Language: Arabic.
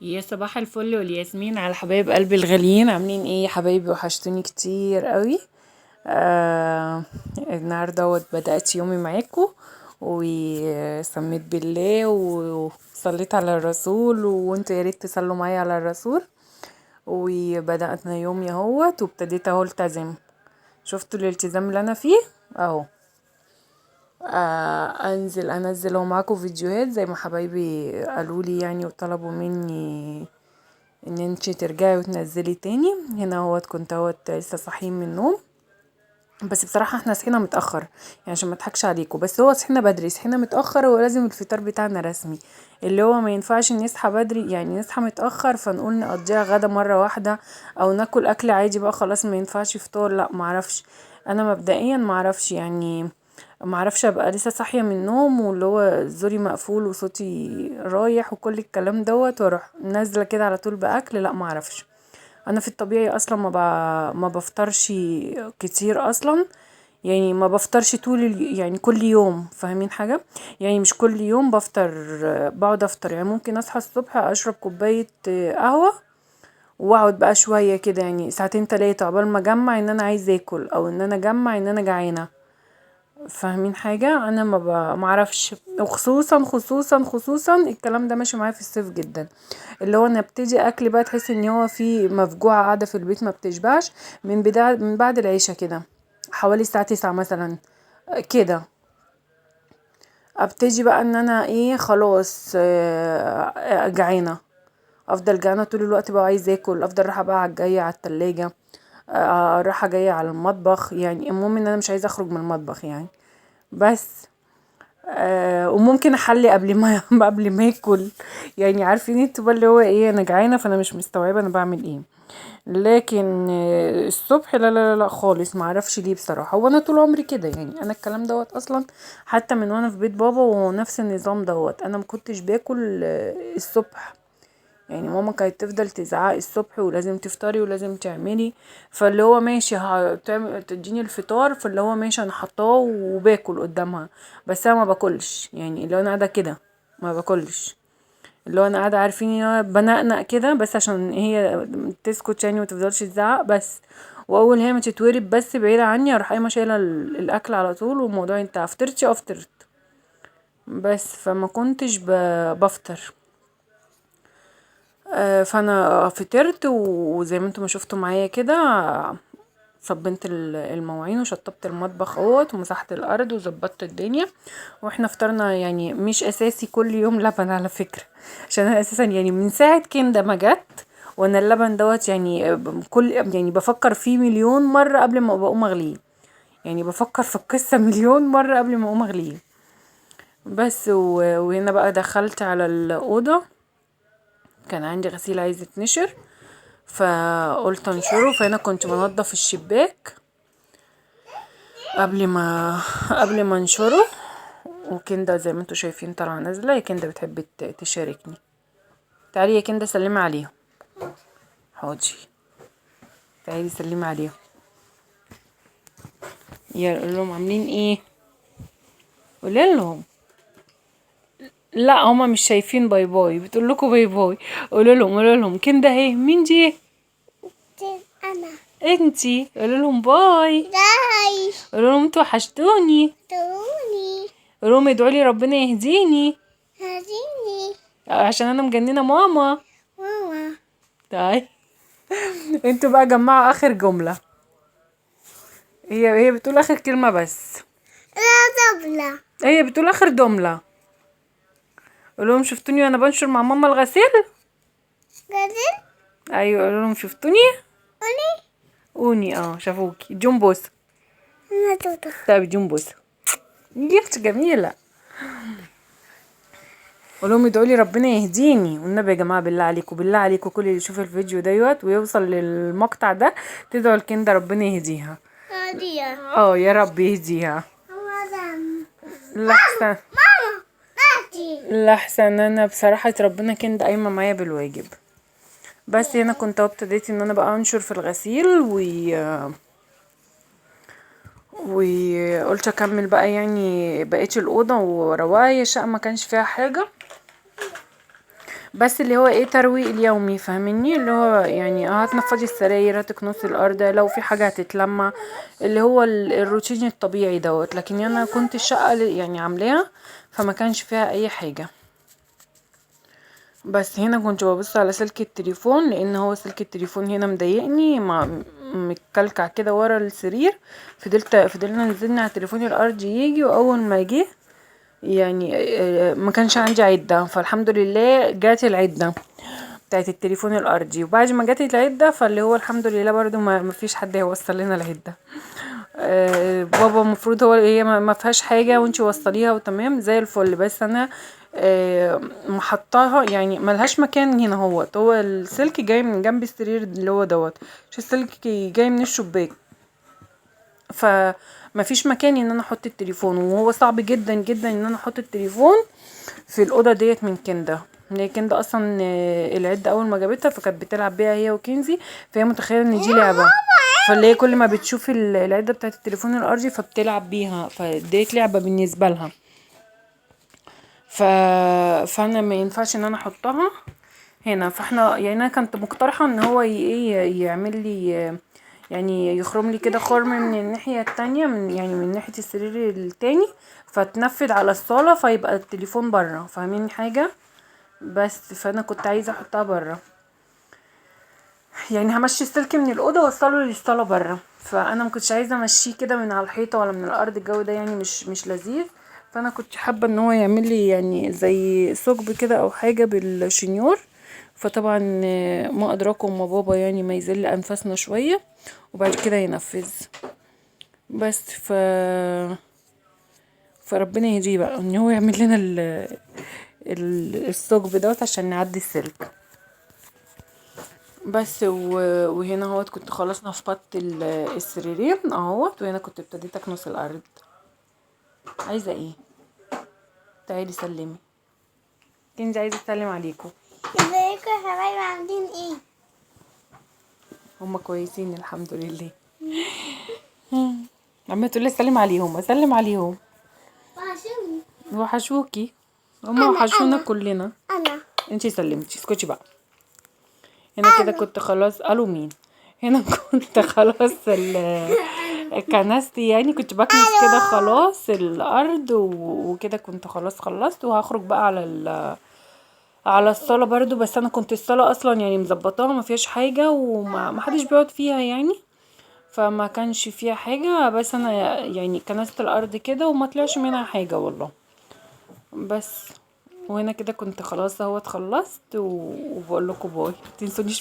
يا صباح الفل والياسمين على حبايب قلبي الغاليين، عاملين ايه يا حبايبي؟ وحشتوني كتير قوي. النهارده بدأت يومي معاكم وسميت بالله وصليت على الرسول، وانتوا يا ريت تصلوا معايا على الرسول. وبدأنا يومي اهوت وابتديت اهو التزم. شفتوا الالتزام اللي انا فيه اهو. انزل اهو معاكم فيديوهات زي ما حبايبي قالوا لي يعني، وطلبوا مني ان انتي ترجعي وتنزلي تاني. هنا اهوت كنت اهوت لسه صاحيين من النوم، بس بصراحة احنا صحينا متأخر يعني عشان ما اضحكش عليكم، بس هو صحينا بدري صحينا متأخر، ولازم الفطار بتاعنا رسمي، اللي هو ما ينفعش نصحى بدري يعني نصحى متأخر فنقول نقضيها غدا مرة واحدة او ناكل اكل عادي بقى خلاص ما ينفعش فطار. لا معرفش، انا مبدئيا معرفش يعني، معرفش ابقى لسه صاحية من النوم واللي هو زوري مقفول وصوتي رايح وكل الكلام دوت واروح نازلة كده على طول باكل. لا معرفش، انا في الطبيعي اصلا ما بفطرش كتير اصلا، يعني ما بفطرش طول يعني كل يوم، فاهمين حاجة؟ يعني مش كل يوم بفطر، بقعد افطر يعني ممكن اصحى الصبح اشرب كوباية قهوة واقعد بقى شوية كده يعني ساعتين تلاتة عقبال ما اجمع ان انا عايزة اكل او ان انا اجمع ان انا جعانة. فاهمين حاجة؟ انا ما اعرفش، وخصوصا الكلام ده ماشي معايا في الصيف جدا، اللي هو انا ابتدي اكل بقى تحس ان هو في مفجوعة قاعدة في البيت ما بتشبعش من بعد العشاء كده، حوالي الساعة 9 مثلا كده، ابتدي بقى ان انا ايه خلاص جعانة، افضل جعانة طول الوقت بقى عايزة اكل، افضل رايحة بقى على الجاية على التلاجة، رايحة جاية على المطبخ، يعني المهم ان انا مش عايزة اخرج من المطبخ يعني. بس وممكن احلي قبل ما قبل ما اكل، يعني عارفين انتوا بقى اللي هو ايه، انا جعانه فانا مش مستوعبه انا بعمل ايه. لكن الصبح لا خالص، ما اعرفش ليه بصراحه، هو انا طول عمري كده يعني، انا الكلام دوت اصلا حتى من وانا في بيت بابا ونفس النظام دوت، انا ما كنتش باكل الصبح، يعني ماما كانت تفضل تزعق الصبح ولازم تفطري ولازم تعملي، فاللي هو ماشي هتعمل تديني الفطار، فاللي هو ماشي انا حطاه وباكل قدامها، بس انا ما باكلش يعني، اللي هو انا قاعده كده ما باكلش، اللي هو انا قاعده عارفين ان انا بنقنق كده بس عشان هي تسكت يعني وتفضلش تزعق بس، واول هي ما تتورب بس بعيده عني اروح قايمه شايله الاكل على طول، والموضوع انت فطرتي فطرت. بس فما كنتش بفطر. فانا فطرت وزي ما انتم ما شفتوا معايا كده، صبنت المواعين وشطبت المطبخ اهوت ومسحت الارض وظبطت الدنيا، واحنا فطرنا يعني مش اساسي كل يوم لبن على فكرة، عشان انا اساسا يعني من ساعة كندا ما جت وانا اللبن دوت يعني كل يعني بفكر فيه مليون مرة قبل ما بقوم اغليه، يعني بفكر في القصة مليون مرة قبل ما اقوم اغليه. بس وهنا بقى دخلت على الأوضة، كان عندي غسيل عايز يتنشر فقلت انشره، فهنا كنت بنضف الشباك قبل ما قبل ما انشره، وكندا زي ما انتوا شايفين طالعه نازله، يا كندا بتحب تشاركني، تعالي يا كندا سلمي عليهم. حاضر، تعالي سلمي عليهم، يا قول لهم عاملين ايه، قولي لهم. لا هما مش شايفين باي باي، بتقول لكم باي باي، قولوا لهم كندا اهي، مين دي؟ انا انتي قولوا لهم باي، باي، قولوا لهم انتوا وحشتوني، توني قولوا لهم ادعوا لي ربنا يهديني هديني عشان انا مجننه ماما. ماما. طيب انتوا بقى جمعوا اخر جمله، هي بتقول اخر كلمه بس، لا دبلة هي بتقول اخر جمله، قول لهم شفتوني وانا بنشر مع ماما الغسيل. جدل ايوه قول لهم شفتوني، قولي اوني شافوكي جمبوس. انا توتا. طيب جمبوس جبت جميله، قول لهم ادعوا لي ربنا يهديني، والنبي يا جماعه بالله عليكم بالله عليكم كل اللي يشوف الفيديو دوت ويوصل للمقطع ده تدعوا الكنده ربنا يهديها. هدية يا رب يهديها. ماما. لحسن ماما ناتي. لحسن انا بصراحه ربنا كنده قايمه معايا بالواجب. بس هنا كنت ابتديت ان انا بقى انشر في الغسيل وقلت اكمل بقى يعني بقيت الاوضه ورواية شقه ما كانش فيها حاجه، بس اللي هو ايه ترويق اليومي، فاهمني؟ اللي هو يعني هتنفضي السراير، هتكنسي الارض، لو في حاجه هتتلمع، اللي هو الروتين الطبيعي دوت. لكن انا كنت الشقه يعني عاملاها فما كانش فيها اي حاجه. بس هنا كنت ببص على سلك التليفون، لان هو سلك التليفون هنا مضايقني، متكلكع كده ورا السرير. فضلنا نزلنا على التليفون الارضي يجي، واول ما جه يعني ما كانش عندي عدة، فالحمد لله جات العدة بتاعت التليفون الارضي. وبعد ما جات العدة فاللي هو الحمد لله برضو ما فيش حد هيوصل لنا العدة. بابا المفروض هو هي ما فيهاش حاجة وانتي وصليها وتمام زي الفل. بس انا محطاها يعني ملهاش مكان هنا. هو السلك جاي من جنب السرير اللي هو دوت، مش السلك جاي من الشباك، فما فيش مكان ان انا احط التليفون. وهو صعب جدا جدا ان انا احط التليفون في الاوضه ديت من كندا. هي كندا اصلا العده اول ما جابتها فكانت بتلعب بيها هي وكنزي، فهي متخيله ان دي لعبه، فاللي هي كل ما بتشوف العده بتاعت التليفون الارضي فبتلعب بيها، فديت لعبه بالنسبه لها. فانا ما ينفعش ان انا احطها هنا. فاحنا يعني انا كنت مقترحه ان هو ايه يعمل لي يعني يخرم لي كده خرم من الناحيه التانية، من ناحيه السرير التاني، فتنفذ على الصاله فيبقى التليفون بره، فاهمين حاجه؟ بس فانا كنت عايزه احطها بره، يعني همشي السلك من الاوضه واوصله للصاله بره. فانا ما كنتش عايزه امشيه كده من على الحيطه ولا من الارض، الجو ده يعني مش لذيذ. فانا كنت حابه ان هو يعمل لي يعني زي ثقب كده او حاجه بالشنيور. فطبعا ما ادراكم ما بابا يعني ما يزل انفاسنا شويه وبعد كده ينفذ. بس فربنا يهديه بقى ان هو يعمل لنا الثقب دوت عشان نعدي السلك. بس وهنا اهوت كنت خلاص نفضت السريرين اهوت، وهنا كنت ابتديت اكنس الارض. عايزه ايه؟ تعالي سلمي، كنزي عايزه اسلم عليكم. ازيكم يا حبايبي عاملين ايه؟ هما كويسين الحمد لله. عمال تقولي اسلم عليهم، اسلم عليهم. وحشوني. وحشوكي، هما وحشونا كلنا. انا انتي سلمتي، اسكتي بقى. هنا كده كنت خلاص. قالوا مين؟ هنا كنت خلاص كنست يعني، كنت بكنس كده خلاص الارض وكده كنت خلاص خلصت، وهخرج بقى على الصاله برضو. بس انا كنت الصاله اصلا يعني مظبطاها ما فيهاش حاجه وما حدش بيقعد فيها يعني، فما كانش فيها حاجه. بس انا يعني كنست الارض كده وما طلعش منها حاجه والله. بس وهنا كده كنت خلاص اهوت خلصت وبقول لكم باي، متنسونيش.